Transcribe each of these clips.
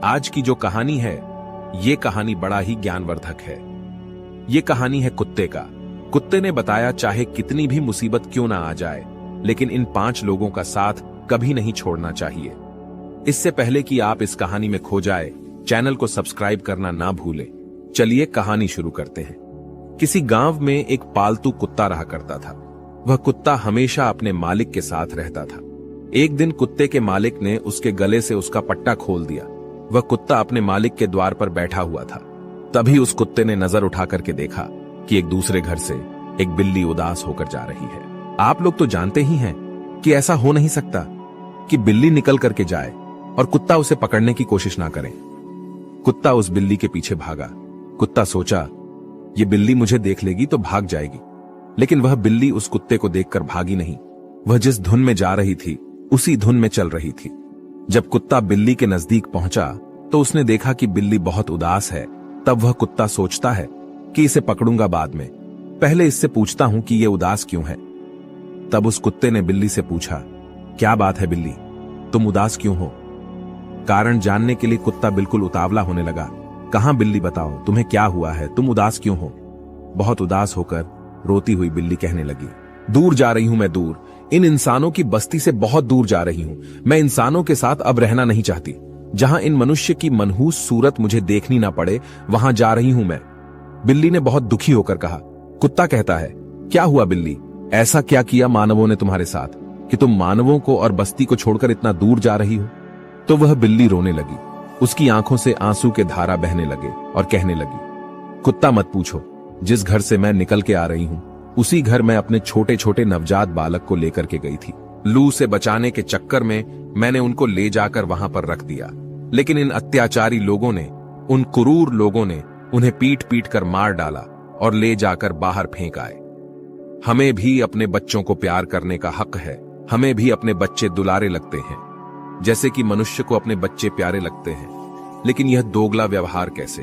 आज की जो कहानी है, ये कहानी बड़ा ही ज्ञानवर्धक है। ये कहानी है कुत्ते का। कुत्ते ने बताया चाहे कितनी भी मुसीबत क्यों ना आ जाए, लेकिन इन 5 लोगों का साथ कभी नहीं छोड़ना चाहिए। इससे पहले कि आप इस कहानी में खो जाए, चैनल को सब्सक्राइब करना ना भूलें। चलिए कहानी शुरू करते हैं। किसी गांव में एक पालतू कुत्ता रहा करता था। वह कुत्ता हमेशा अपने मालिक के साथ रहता था। एक दिन कुत्ते के मालिक ने उसके गले से उसका पट्टा खोल दिया। वह कुत्ता अपने मालिक के द्वार पर बैठा हुआ था। तभी उस कुत्ते ने नजर उठा करके देखा कि एक दूसरे घर से एक बिल्ली उदास होकर जा रही है। आप लोग तो जानते ही हैं कि ऐसा हो नहीं सकता कि बिल्ली निकल करके जाए और कुत्ता उसे पकड़ने की कोशिश ना करे। कुत्ता उस बिल्ली के पीछे भागा। कुत्ता सोचा, ये बिल्ली मुझे देख लेगी तो भाग जाएगी, लेकिन वह बिल्ली उस कुत्ते को देखकर भागी नहीं। वह जिस धुन में जा रही थी उसी धुन में चल रही थी। जब कुत्ता बिल्ली के नजदीक पहुंचा तो उसने देखा कि बिल्ली बहुत उदास है। तब वह कुत्ता सोचता है कि इसे पकड़ूंगा बाद में, पहले इससे पूछता हूं कि यह उदास क्यों है। तब उस कुत्ते ने बिल्ली से पूछा, क्या बात है बिल्ली, तुम उदास क्यों हो? कारण जानने के लिए कुत्ता बिल्कुल उतावला होने लगा। कहां बिल्ली, बताओ तुम्हें क्या हुआ है, तुम उदास क्यों हो? बहुत उदास होकर रोती हुई बिल्ली कहने लगी, दूर जा रही हूं मैं, दूर, इन इंसानों की बस्ती से बहुत दूर जा रही हूं। मैं इंसानों के साथ अब रहना नहीं चाहती। जहां इन मनुष्य की मनहूस सूरत मुझे देखनी ना पड़े, वहां जा रही हूं मैं। बिल्ली ने बहुत दुखी होकर कहा। कुत्ता कहता है, क्या हुआ बिल्ली, ऐसा क्या किया मानवों ने तुम्हारे साथ कि तुम मानवों को और बस्ती को छोड़कर इतना दूर जा रही हो? तो वह बिल्ली रोने लगी। उसकी आंखों से आंसू के धारा बहने लगे और कहने लगी, कुत्ता मत पूछो, जिस घर से मैं निकल के आ रही हूं उसी घर में अपने छोटे छोटे नवजात बालक को लेकर के गई थी। लू से बचाने के चक्कर में मैंने उनको ले जाकर वहां पर रख दिया, लेकिन इन अत्याचारी लोगों ने, उन क्रूर लोगों ने उन्हें पीट पीट कर मार डाला और ले जाकर बाहर फेंक आए। हमें भी अपने बच्चों को प्यार करने का हक है। हमें भी अपने बच्चे दुलारे लगते हैं, जैसे कि मनुष्य को अपने बच्चे प्यारे लगते हैं। लेकिन यह दोगला व्यवहार कैसे?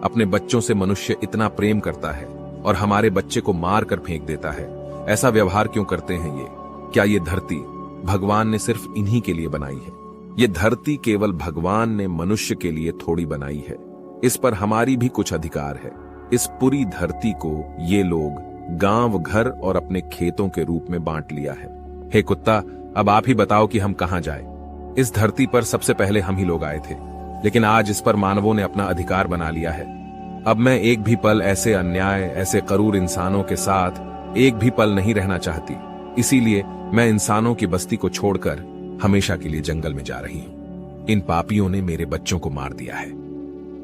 अपने बच्चों से मनुष्य इतना प्रेम करता है और हमारे बच्चे को मार कर फेंक देता है। ऐसा व्यवहार क्यों करते हैं ये? क्या ये धरती भगवान ने सिर्फ इन्हीं के लिए बनाई है? ये धरती केवल भगवान ने मनुष्य के लिए थोड़ी बनाई है। इस पर हमारी भी कुछ अधिकार है। इस पूरी धरती को ये लोग गांव, घर और अपने खेतों के रूप में बांट लिया है। हे कुत्ता, अब आप ही बताओ कि हम कहां जाएं? इस धरती पर सबसे पहले हम ही लोग आए थे, लेकिन आज इस पर मानवों ने अपना अधिकार बना लिया है। अब मैं एक भी पल ऐसे अन्याय, ऐसे क्रूर इंसानों के साथ एक भी पल नहीं रहना चाहती। इसीलिए मैं इंसानों की बस्ती को छोड़कर हमेशा के लिए जंगल में जा रही हूं। इन पापियों ने मेरे बच्चों को मार दिया है।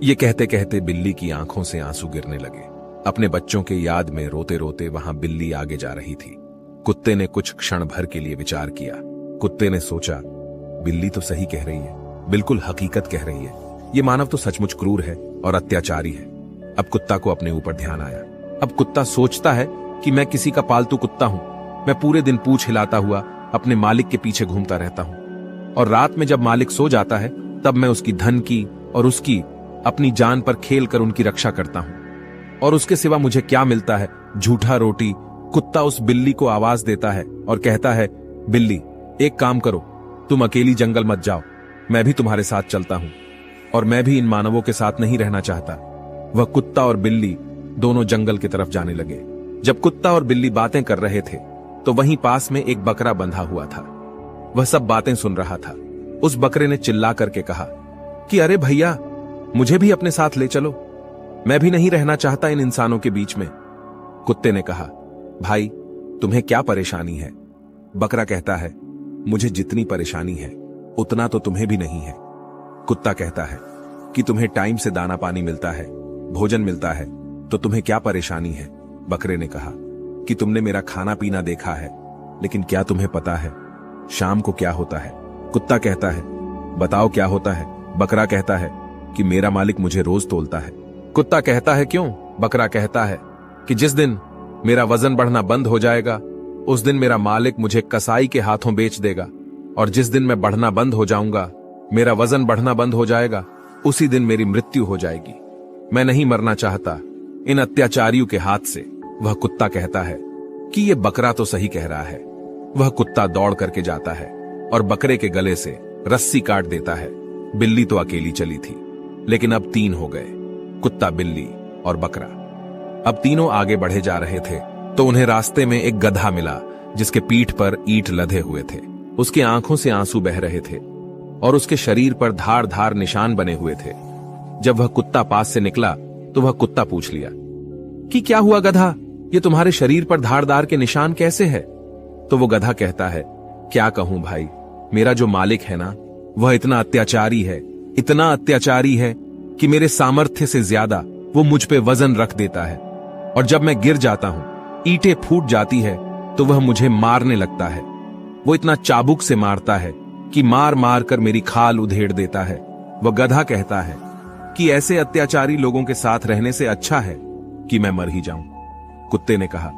ये कहते कहते बिल्ली की आंखों से आंसू गिरने लगे। अपने बच्चों के याद में रोते रोते वहां बिल्ली आगे जा रही थी। कुत्ते ने कुछ क्षण भर के लिए विचार किया। कुत्ते ने सोचा, बिल्ली तो सही कह रही है, बिल्कुल हकीकत कह रही है। ये मानव तो सचमुच क्रूर है और अत्याचारी है। अब कुत्ता को अपने ऊपर ध्यान आया। अब कुत्ता सोचता है कि मैं किसी का पालतू कुत्ता हूं। मैं पूरे दिन पूंछ हिलाता हुआ अपने मालिक के पीछे घूमता रहता हूं, और रात में जब मालिक सो जाता है तब मैं उसकी धन की और उसकी अपनी जान पर खेल कर उनकी रक्षा करता हूं। और उसके सिवा मुझे क्या मिलता है? झूठा रोटी। कुत्ता उस बिल्ली को आवाज देता है और कहता है, बिल्ली, एक काम करो, तुम अकेली जंगल मत जाओ, मैं भी तुम्हारे साथ चलता हूं, और मैं भी इन मानवों के साथ नहीं रहना चाहता। वह कुत्ता और बिल्ली दोनों जंगल की तरफ जाने लगे। जब कुत्ता और बिल्ली बातें कर रहे थे तो वहीं पास में एक बकरा बंधा हुआ था। वह सब बातें सुन रहा था। उस बकरे ने चिल्ला करके कहा कि अरे भैया, मुझे भी अपने साथ ले चलो, मैं भी नहीं रहना चाहता इन इंसानों के बीच में। कुत्ते ने कहा, भाई तुम्हें क्या परेशानी है? बकरा कहता है, मुझे जितनी परेशानी है उतना तो तुम्हें भी नहीं है। कुत्ता कहता है कि तुम्हें टाइम से दाना पानी मिलता है, भोजन मिलता है, तो तुम्हें क्या परेशानी है? बकरे ने कहा कि तुमने मेरा खाना पीना देखा है, लेकिन क्या तुम्हें पता है शाम को क्या होता है? कुत्ता कहता है, बताओ क्या होता है? बकरा कहता है कि मेरा मालिक मुझे रोज तोलता है। कुत्ता कहता है, क्यों? बकरा कहता है कि जिस दिन मेरा वजन बढ़ना बंद हो जाएगा उस दिन मेरा मालिक मुझे कसाई के हाथों बेच देगा, और जिस दिन मैं बढ़ना बंद हो जाऊंगा, मेरा वजन बढ़ना बंद हो जाएगा, उसी दिन मेरी मृत्यु हो जाएगी। मैं नहीं मरना चाहता इन अत्याचारियों के हाथ से। वह कुत्ता कहता है कि यह बकरा तो सही कह रहा है। वह कुत्ता दौड़ करके जाता है और बकरे के गले से रस्सी काट देता है। बिल्ली तो अकेली चली थी, लेकिन अब 3 हो गए, कुत्ता, बिल्ली और बकरा। अब तीनों आगे बढ़े जा रहे थे तो उन्हें रास्ते में एक गधा मिला जिसके पीठ पर ईंट लदे हुए थे। उसकी आंखों से आंसू बह रहे थे और उसके शरीर पर धार धार निशान बने हुए थे। जब वह कुत्ता पास से निकला तो वह कुत्ता पूछ लिया कि क्या हुआ गधा, ये तुम्हारे शरीर पर धारदार के निशान कैसे है? तो वो गधा कहता है, क्या कहूं भाई, मेरा जो मालिक है ना, वह इतना अत्याचारी है, इतना अत्याचारी है कि मेरे सामर्थ्य से ज्यादा वो मुझ पे वजन रख देता है, और जब मैं गिर जाता हूं, ईंटें फूट जाती है तो वह मुझे मारने लगता है। वो इतना चाबुक से मारता है कि मार मार कर मेरी खाल उधेड़ देता है। वह गधा कहता है कि ऐसे अत्याचारी लोगों के साथ रहने से अच्छा है कि मैं मर ही जाऊं। कुत्ते ने कहा,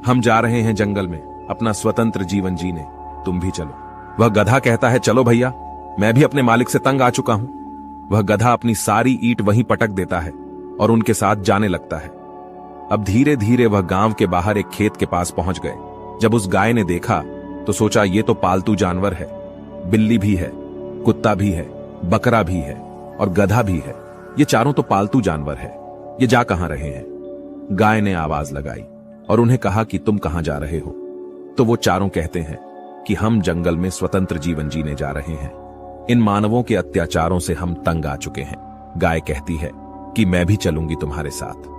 हम जा रहे हैं जंगल में अपना स्वतंत्र जीवन जीने, तुम भी चलो। वह गधा कहता है, चलो भैया, मैं भी अपने मालिक से तंग आ चुका हूं। वह गधा अपनी सारी ईंट वहीं पटक देता है और उनके साथ जाने लगता है। अब धीरे धीरे वह गांव के बाहर एक खेत के पास पहुंच गए। जब उस गाय ने देखा तो सोचा, ये तो पालतू जानवर है, बिल्ली भी है, कुत्ता भी है, बकरा भी है और गधा भी है, ये चारों तो पालतू जानवर है, ये जा कहां रहे हैं? गाय ने आवाज लगाई और उन्हें कहा कि तुम कहां जा रहे हो? तो वो चारों कहते हैं कि हम जंगल में स्वतंत्र जीवन जीने जा रहे हैं, इन मानवों के अत्याचारों से हम तंग आ चुके हैं। गाय कहती है कि मैं भी चलूंगी तुम्हारे साथ।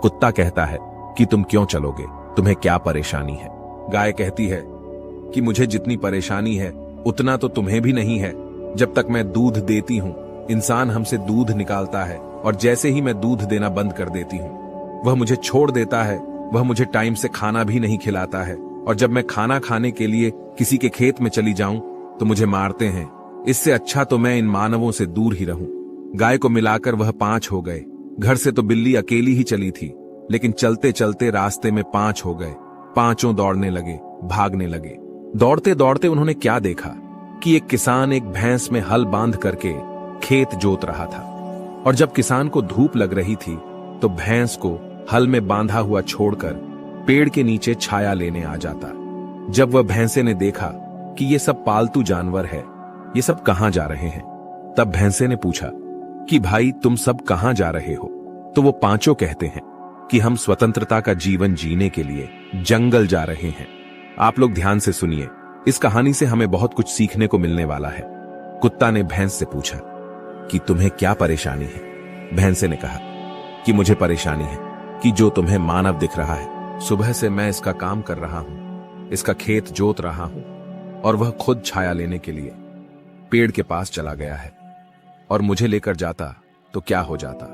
कुत्ता कहता है कि तुम क्यों चलोगे, तुम्हें क्या परेशानी है? गाय कहती है कि मुझे जितनी परेशानी है उतना तो तुम्हें भी नहीं है। जब तक मैं दूध देती हूं, इंसान हमसे दूध निकालता है और जैसे ही मैं दूध देना बंद कर देती हूं, वह मुझे छोड़ देता है। वह मुझे टाइम से खाना भी नहीं खिलाता है और जब मैं खाना खाने के लिए किसी के खेत में चली जाऊं तो मुझे मारते हैं। इससे अच्छा तो मैं इन मानवों से दूर ही रहूं। गाय को मिलाकर वह 5 हो गए। घर से तो बिल्ली अकेली ही चली थी, लेकिन चलते चलते रास्ते में 5 हो गए। पांचों दौड़ने लगे, भागने लगे। दौड़ते दौड़ते उन्होंने क्या देखा कि एक किसान एक भैंस में हल बांध करके खेत जोत रहा था, और जब किसान को धूप लग रही थी तो भैंस को हल में बांधा हुआ छोड़कर पेड़ के नीचे छाया लेने आ जाता। जब वह भैंसे ने देखा कि ये सब पालतू जानवर है, ये सब कहां जा रहे हैं, तब भैंसे ने पूछा कि भाई तुम सब कहां जा रहे हो? तो वो पांचों कहते हैं कि हम स्वतंत्रता का जीवन जीने के लिए जंगल जा रहे हैं। आप लोग ध्यान से सुनिए, इस कहानी से हमें बहुत कुछ सीखने को मिलने वाला है। कुत्ता ने भैंस से पूछा कि तुम्हें क्या परेशानी है? भैंसे ने कहा कि मुझे परेशानी है कि जो तुम्हें मानव दिख रहा है, सुबह से मैं इसका काम कर रहा हूं, इसका खेत जोत रहा हूं, और वह खुद छाया लेने के लिए पेड़ के पास चला गया है, और मुझे लेकर जाता तो क्या हो जाता।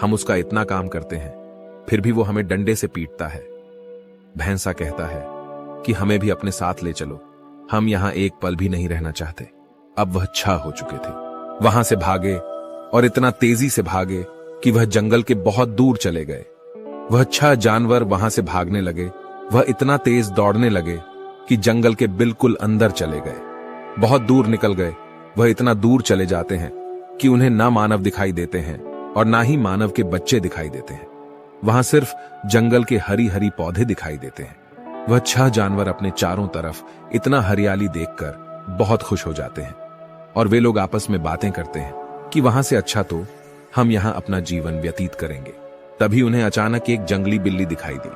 हम उसका इतना काम करते हैं, फिर भी वो हमें डंडे से पीटता है। भैंसा कहता है कि हमें भी अपने साथ ले चलो, हम यहां एक पल भी नहीं रहना चाहते। अब वह 6 हो चुके थे। वहां से भागे और इतना तेजी से भागे कि वह जंगल के बहुत दूर चले गए। वह 6 जानवर वहां से भागने लगे। वह इतना तेज दौड़ने लगे कि जंगल के बिल्कुल अंदर चले गए। बहुत दूर निकल गए। वह इतना दूर चले जाते हैं कि उन्हें ना मानव दिखाई देते हैं और ना ही मानव के बच्चे दिखाई देते हैं। वहां सिर्फ जंगल के हरी हरी पौधे दिखाई देते हैं। वह 6 जानवर अपने चारों तरफ इतना हरियाली देखकर बहुत खुश हो जाते हैं, और वे लोग आपस में बातें करते हैं कि वहां से अच्छा तो हम यहां अपना जीवन व्यतीत करेंगे। तभी उन्हें अचानक एक जंगली बिल्ली दिखाई दी।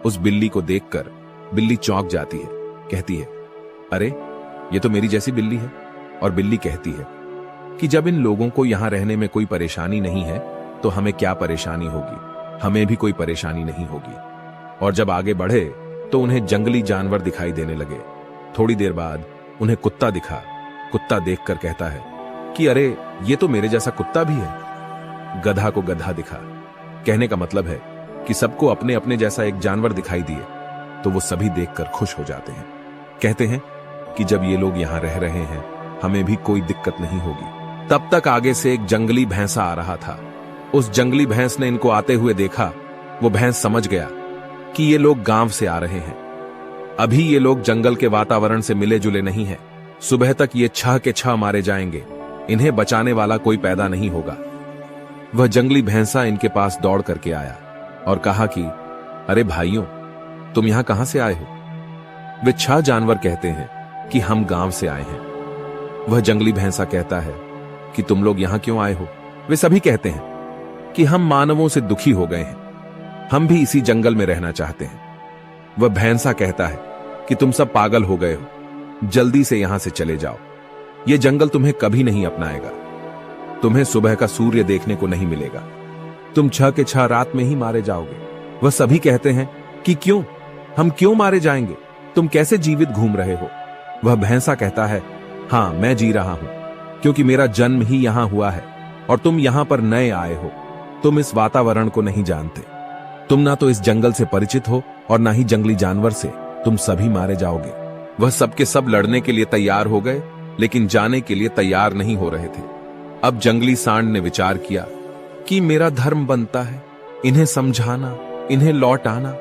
उस बिल्ली को देखकर बिल्ली चौंक जाती है, कहती है, अरे ये तो मेरी जैसी बिल्ली है। और बिल्ली कहती है कि जब इन लोगों को यहां रहने में कोई परेशानी नहीं है तो हमें क्या परेशानी होगी, हमें भी कोई परेशानी नहीं होगी। और जब आगे बढ़े तो उन्हें जंगली जानवर दिखाई देने लगे। थोड़ी देर बाद उन्हें कुत्ता दिखा। कुत्ता देखकर कहता है कि अरे ये तो मेरे जैसा कुत्ता भी है। गधा को गधा दिखा। कहने का मतलब है कि सबको अपने अपने जैसा एक जानवर दिखाई दिए तो वो सभी देखकर खुश हो जाते हैं। कहते हैं कि जब ये लोग यहां रह रहे हैं हमें भी कोई दिक्कत नहीं होगी। तब तक आगे से एक जंगली भैंसा आ रहा था। उस जंगली भैंस ने इनको आते हुए देखा। वो भैंस समझ गया कि ये लोग गांव से आ रहे हैं। अभी ये लोग जंगल के वातावरण से मिले जुले नहीं हैं। सुबह तक ये 6 के 6 मारे जाएंगे। इन्हें बचाने वाला कोई पैदा नहीं होगा। वह जंगली भैंसा इनके पास दौड़ करके आया और कहा कि अरे भाइयों, तुम यहां कहां से आए हो? वे 6 जानवर कहते हैं कि हम गांव से आए हैं। वह जंगली भैंसा कहता है कि तुम लोग यहां क्यों आए हो। वे सभी कहते हैं कि हम मानवों से दुखी हो गए हैं, हम भी इसी जंगल में रहना चाहते हैं। वह भैंसा कहता है कि तुम सब पागल हो गए हो, जल्दी से यहां से चले जाओ। यह जंगल तुम्हें कभी नहीं अपनाएगा, तुम्हें सुबह का सूर्य देखने को नहीं मिलेगा, तुम 6 के 6 रात में ही मारे जाओगे। वह सभी कहते हैं कि क्यों, हम क्यों मारे जाएंगे, तुम कैसे जीवित घूम रहे हो। वह भैंसा कहता है, हां मैं जी रहा हूं, क्योंकि मेरा जन्म ही यहां हुआ है और तुम यहां पर नए आए हो। तुम इस वातावरण को नहीं जानते, तुम ना तो इस जंगल से परिचित हो और ना ही जंगली जानवर से, तुम सभी मारे जाओगे। वह सबके सब लड़ने के लिए तैयार हो गए, लेकिन जाने के लिए तैयार नहीं हो रहे थे। अब जंगली सांड ने विचार किया कि मेरा धर्म बनता है इन्हें समझाना, इन्हें लौटाना।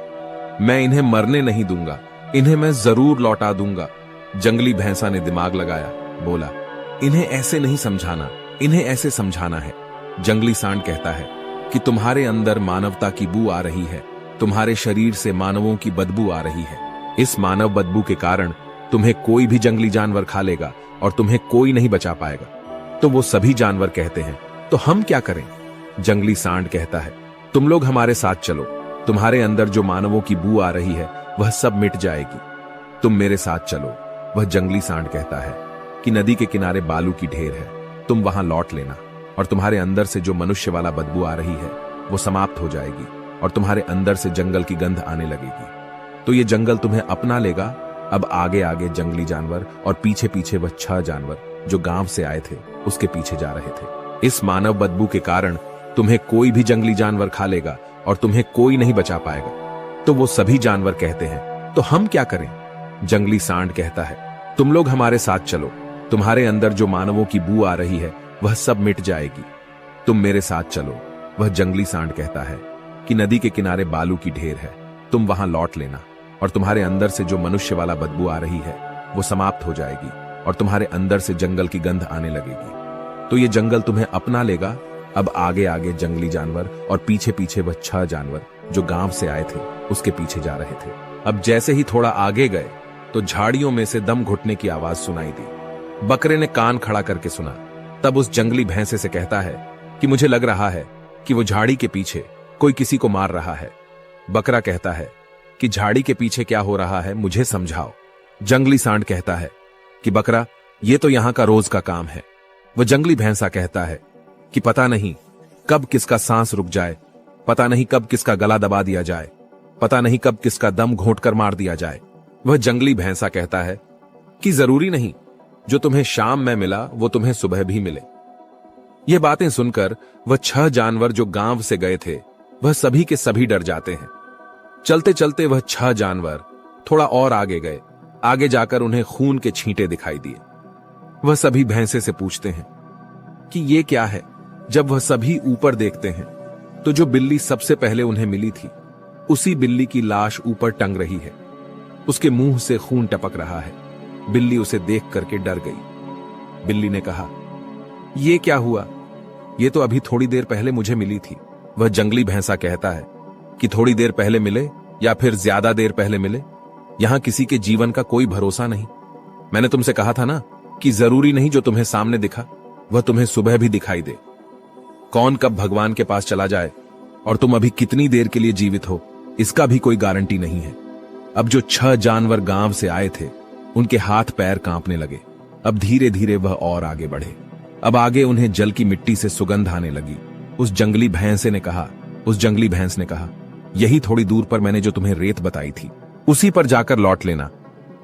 मैं इन्हें मरने नहीं दूंगा, इन्हें मैं जरूर लौटा दूंगा। जंगली भैंसा ने दिमाग लगाया, बोला, इन्हें ऐसे नहीं समझाना, इन्हें ऐसे समझाना है। जंगली सांड कहता है कि तुम्हारे अंदर मानवता की बू आ रही है, तुम्हारे शरीर से मानवों की बदबू आ रही है। इस मानव बदबू के कारण तुम्हें कोई भी जंगली जानवर खा लेगा और तुम्हें कोई नहीं बचा पाएगा। तो वो सभी जानवर कहते हैं, तो हम क्या करें। जंगली सांड कहता है, तुम लोग हमारे साथ चलो, तुम्हारे अंदर जो मानवों की बू आ रही है वह सब मिट जाएगी, तुम मेरे साथ चलो। वह जंगली सांड कहता है कि नदी के किनारे बालू की ढेर है, तुम वहां लौट लेना और तुम्हारे अंदर से जो मनुष्य वाला बदबू आ रही है वो समाप्त हो जाएगी और तुम्हारे अंदर से जंगल की गंध आने लगेगी। तो ये जंगल तुम्हें अपना लेगा। अब आगे आगे जंगली जानवर और पीछे पीछे वह 6 जानवर जो गांव से आए थे उसके पीछे जा रहे थे। इस मानव बदबू के कारण तुम्हें कोई भी जंगली जानवर खा लेगा और तुम्हें कोई नहीं बचा पाएगा। तो वो सभी जानवर कहते हैं, तो हम क्या करें। जंगली सांड कहता है, तुम लोग हमारे साथ चलो, तुम्हारे अंदर जो मानवों की बू आ रही है वह सब मिट जाएगी, तुम मेरे साथ चलो। वह जंगली सांड कहता है कि नदी के किनारे बालू की ढेर है, तुम वहां लौट लेना और तुम्हारे अंदर से जो मनुष्य वाला बदबू आ रही है वो समाप्त हो जाएगी और तुम्हारे अंदर से जंगल की गंध आने लगेगी। तो ये जंगल तुम्हें अपना लेगा। अब आगे आगे जंगली जानवर और पीछे पीछे वह 6 जानवर जो गांव से आए थे उसके पीछे जा रहे थे। अब जैसे ही थोड़ा आगे गए तो झाड़ियों में से दम घुटने की आवाज सुनाई दी। बकरे ने कान खड़ा करके सुना, तब उस जंगली भैंसे से कहता है कि मुझे लग रहा है कि वो झाड़ी के पीछे कोई किसी को मार रहा है। बकरा कहता है कि झाड़ी के पीछे क्या हो रहा है मुझे समझाओ। जंगली सांड कहता है कि बकरा, ये तो यहां का रोज का काम है। वह जंगली भैंसा कहता है कि पता नहीं कब किसका सांस रुक जाए, पता नहीं कब किसका गला दबा दिया जाए, पता नहीं कब किसका दम घोंट कर मार दिया जाए। वह जंगली भैंसा कहता है कि जरूरी नहीं जो तुम्हें शाम में मिला वो तुम्हें सुबह भी मिले। ये बातें सुनकर वह 6 जानवर जो गांव से गए थे वह सभी के सभी डर जाते हैं। चलते चलते वह 6 जानवर थोड़ा और आगे गए। आगे जाकर उन्हें खून के छींटे दिखाई दिए। वह सभी भैंसे से पूछते हैं कि ये क्या है। जब वह सभी ऊपर देखते हैं तो जो बिल्ली सबसे पहले उन्हें मिली थी उसी बिल्ली की लाश ऊपर टंग रही है, उसके मुंह से खून टपक रहा है। बिल्ली उसे देख करके डर गई। बिल्ली ने कहा, ये क्या हुआ, ये तो अभी थोड़ी देर पहले मुझे मिली थी। वह जंगली भैंसा कहता है कि थोड़ी देर पहले मिले या फिर ज्यादा देर पहले मिले, यहां किसी के जीवन का कोई भरोसा नहीं। मैंने तुमसे कहा था ना कि जरूरी नहीं जो तुम्हें सामने दिखा वह तुम्हें सुबह भी दिखाई दे। कौन कब भगवान के पास चला जाए और तुम अभी कितनी देर के लिए जीवित हो इसका भी कोई गारंटी नहीं है। अब जो 6 जानवर गांव से आए थे उनके हाथ पैर कांपने लगे। अब धीरे धीरे वह और आगे बढ़े। अब आगे उन्हें जल की मिट्टी से सुगंध आने लगी। उस जंगली भैंस ने कहा, यही थोड़ी दूर पर मैंने जो तुम्हें रेत बताई थी उसी पर जाकर लौट लेना,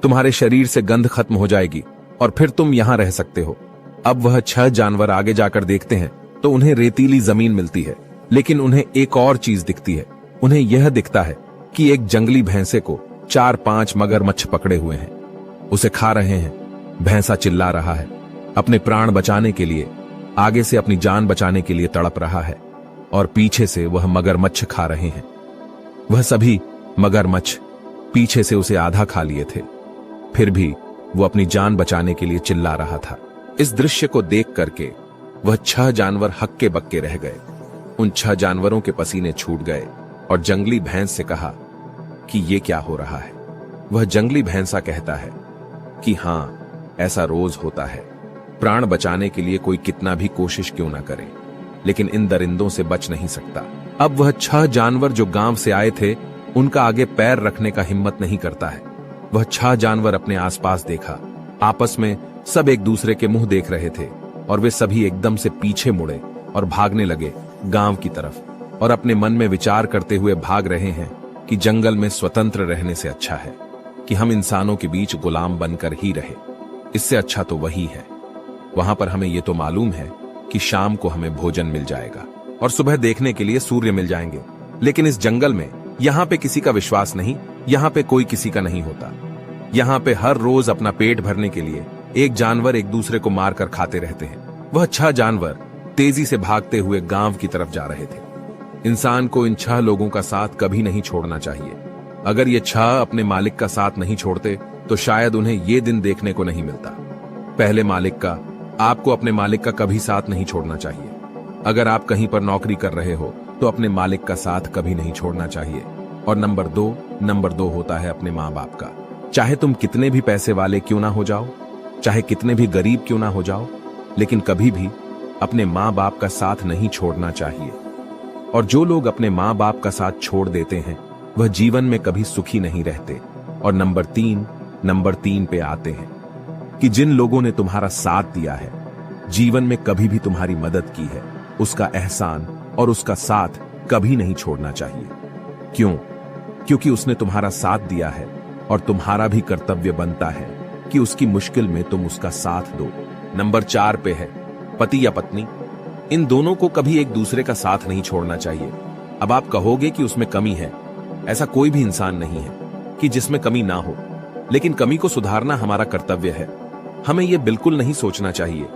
तुम्हारे शरीर से गंध खत्म हो जाएगी और फिर तुम यहां रह सकते हो। अब वह 6 जानवर आगे जाकर देखते हैं तो उन्हें रेतीली जमीन मिलती है, लेकिन उन्हें एक और चीज दिखती है। उन्हें यह दिखता है कि एक जंगली भैंसे को 4-5 मगरमच्छ पकड़े हुए हैं, उसे खा रहे हैं। भैंसा चिल्ला रहा है, अपने प्राण बचाने के लिए, आगे से अपनी जान बचाने के लिए तड़प रहा है और पीछे से वह मगरमच्छ खा रहे हैं। वह सभी मगरमच्छ पीछे से उसे आधा खा लिए थे, फिर भी वो अपनी जान बचाने के लिए चिल्ला रहा था। इस दृश्य को देख करके वह 6 जानवर हक्के बक्के रह गए। उन 6 जानवरों के पसीने छूट गए और जंगली भैंस से कहा कि ये क्या हो रहा है। वह जंगली भैंसा कहता है कि हां, ऐसा रोज होता है प्राण बचाने के लिए कोई कितना भी कोशिश क्यों ना करे, लेकिन इन दरिंदों से बच नहीं सकता। अब वह 6 जानवर जो गांव से आए थे, उनका आगे पैर रखने का हिम्मत नहीं करता है। वह 6 जानवर अपने आसपास देखा। आपस में सब एक दूसरे के मुंह देख रहे थे और वे सभी एकदम से पीछे मुड़े और भागने लगे गांव की तरफ, और अपने मन में विचार करते हुए भाग रहे हैं कि जंगल में स्वतंत्र रहने से अच्छा है कि हम इंसानों के बीच गुलाम बनकर ही रहे। इससे अच्छा तो वही है। वहां पर हमें यह तो मालूम है कि शाम को हमें भोजन मिल जाएगा और सुबह देखने के लिए सूर्य मिल जाएंगे, लेकिन इस जंगल में यहाँ पे किसी का विश्वास नहीं, यहाँ पे कोई किसी का नहीं होता। यहाँ पे हर रोज अपना पेट भरने के लिए एक जानवर एक दूसरे को मारकर खाते रहते हैं। वह 6 जानवर तेजी से भागते हुए गांव की तरफ जा रहे थे। इंसान को इन 6 लोगों का साथ कभी नहीं छोड़ना चाहिए। अगर ये 6 अपने मालिक का साथ नहीं छोड़ते तो शायद उन्हें ये दिन देखने को नहीं मिलता। पहले मालिक का, आपको अपने मालिक का कभी साथ नहीं छोड़ना चाहिए। अगर आप कहीं पर नौकरी कर रहे हो तो अपने मालिक का साथ कभी नहीं छोड़ना चाहिए। और नंबर दो होता है अपने माँ बाप का। चाहे तुम कितने भी पैसे वाले क्यों ना हो जाओ, चाहे कितने भी गरीब क्यों ना हो जाओ, लेकिन कभी भी अपने माँ बाप का साथ नहीं छोड़ना चाहिए। और जो लोग अपने माँ बाप का साथ छोड़ देते हैं वह जीवन में कभी सुखी नहीं रहते। और नंबर तीन पे आते हैं कि जिन लोगों ने तुम्हारा साथ दिया है, जीवन में कभी भी तुम्हारी मदद की है, उसका एहसान और उसका साथ कभी नहीं छोड़ना चाहिए। क्यों? क्योंकि उसने तुम्हारा साथ दिया है और तुम्हारा भी कर्तव्य बनता है कि उसकी मुश्किल में तुम उसका साथ दो। नंबर 4 पे है पति या पत्नी। इन दोनों को कभी एक दूसरे का साथ नहीं छोड़ना चाहिए। अब आप कहोगे कि उसमें कमी है। ऐसा कोई भी इंसान नहीं है कि जिसमें कमी ना हो, लेकिन कमी को सुधारना हमारा कर्तव्य है। हमें यह बिल्कुल नहीं सोचना चाहिए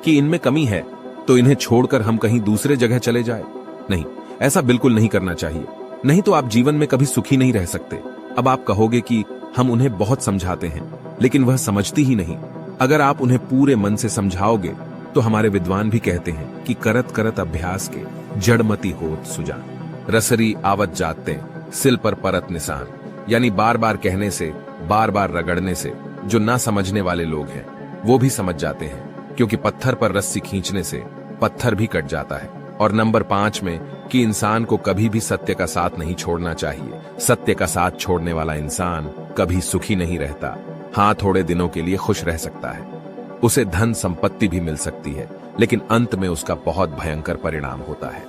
कि इनमें कमी है तो इन्हें छोड़कर हम कहीं दूसरे जगह चले जाए। नहीं, ऐसा बिल्कुल नहीं करना चाहिए। नहीं तो आप जीवन में कभी सुखी नहीं रह सकते। अब आप कहोगे कि हम उन्हें बहुत समझाते हैं, लेकिन वह समझती ही नहीं। अगर आप उन्हें पूरे मन से समझाओगे तो हमारे विद्वान भी कहते हैं कि करत करत अभ्यास के जड़मती होत सुजान, रसरी आवत जाते सिल पर परत निशान। यानी बार बार कहने से, बार बार रगड़ने से जो ना समझने वाले लोग हैं वो भी समझ जाते हैं, क्योंकि पत्थर पर रस्सी खींचने से पत्थर भी कट जाता है। और नंबर 5 में कि इंसान को कभी भी सत्य का साथ नहीं छोड़ना चाहिए। सत्य का साथ छोड़ने वाला इंसान कभी सुखी नहीं रहता। हाँ, थोड़े दिनों के लिए खुश रह सकता है, उसे धन संपत्ति भी मिल सकती है, लेकिन अंत में उसका बहुत भयंकर परिणाम होता है।